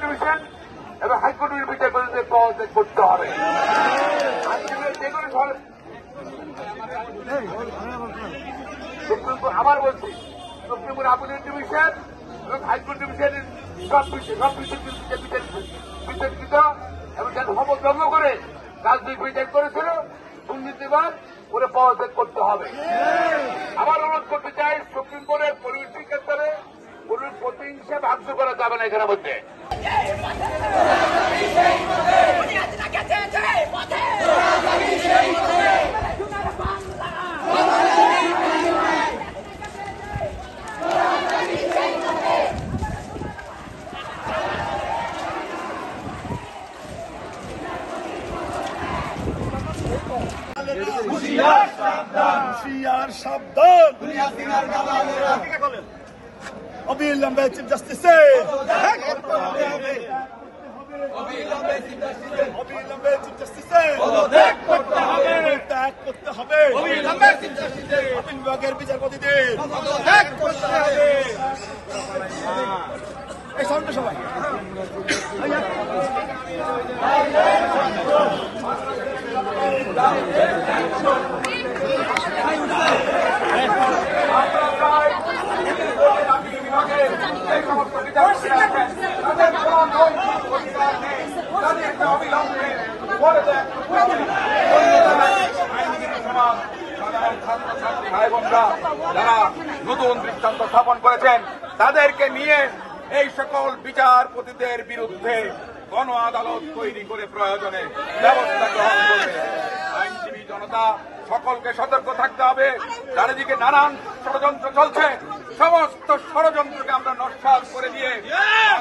Division এবং হাইকোর্টের বিচারপতিতে পদত্যাগ করতে হবে। আবার বলছি, সুপ্রিম কোর্ট আপিল ডিভিশন এবং হাইকোর্ট ডিভিশনের সব বিতর্কিত এবং যারা শপথ ভঙ্গ করে রাজনৈতিক বিচার করেছিল দুর্নীতিবাদ করে পদত্যাগ করতে হবে। আবার অনুরোধ করতে চাই, সুপ্রিম কোর্টের পরিবেশের ক্ষেত্রে কোন প্রতিহিংসা বাধ্য করা যাবে না এখানের মধ্যে। অবিলম্বে চিফ জাস্টিসে ত্যাগ করতে হবে। আপিল বিভাগের বিচারপতিদের ত্যাগ করতে হবে। এই সামনে সবাই ভাই বোনরা যারা নতুন দৃষ্টান্ত স্থাপন করেছেন তাদেরকে নিয়ে এই সকল বিচারপতিদের বিরুদ্ধে গণ আদালত তৈরি করে প্রয়োজনে ব্যবস্থা গ্রহণ করবে। আইনজীবী জনতা সকলকে সতর্ক থাকতে হবে। চারিদিকে নানান ষড়যন্ত্র চলছে, সমস্ত ষড়যন্ত্রকে আমরা নস্যাৎ করে দিয়ে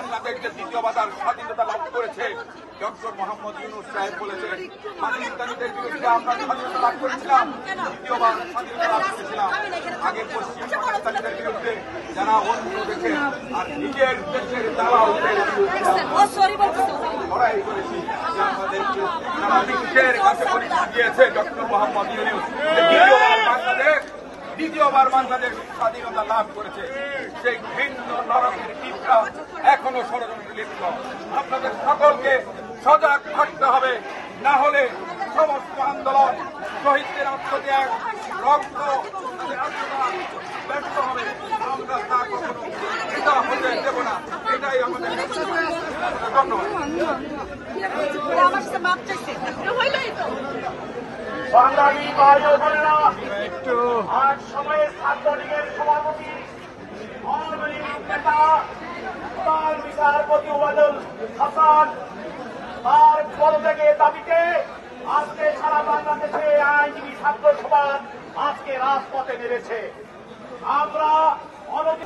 বাংলাদেশ যে দ্বিতীয়বার স্বাধীনতা লাভ করেছে, ডক্টর মোহাম্মদ ইউনূস সাহেব বলেছেন পাকিস্তানিদের বিরুদ্ধে আমরা স্বাধীনতা লাভ করেছিলাম, দ্বিতীয়বার স্বাধীনতা লাভ করেছিলাম। আগে পশ্চিম পাকিস্তানিদের বিরুদ্ধে যারা অন্য দেশে আর নিজের দেশের দালালদের লড়াই করেছি, আমাদেরকে সারা বিশ্বের কাছে পরিচয় দিয়েছে ডক্টর মোহাম্মদ ইউনূস। দ্বিতীয়বার বাংলাদেশ স্বাধীনতা লাভ করেছে, সেই ভিন্ন নরকের টিপটা এখনো ষড়যন্ত্রে লিপ্ত। আপনাদের সকলকে সজাগ থাকতে হবে, না হলে সমস্ত আন্দোলন, শহীদদের আত্মত্যাগ, রক্ত ব্যর্থ হবে। আমরা তা কখনো এটা হতে দেব না, এটাই আমাদের বাঙালি ভাই ও বোনেরা, আজ সময়ের ছাত্রলীগের সভাপতি নেতা তার বিচারপতি ওবায়দুল হাসান তার পদত্যাগের দাবিতে আজকে সারা বাংলাদেশে আইনজীবী ছাত্র সমাজ আজকে রাজপথে নেমেছে। আমরা অনতি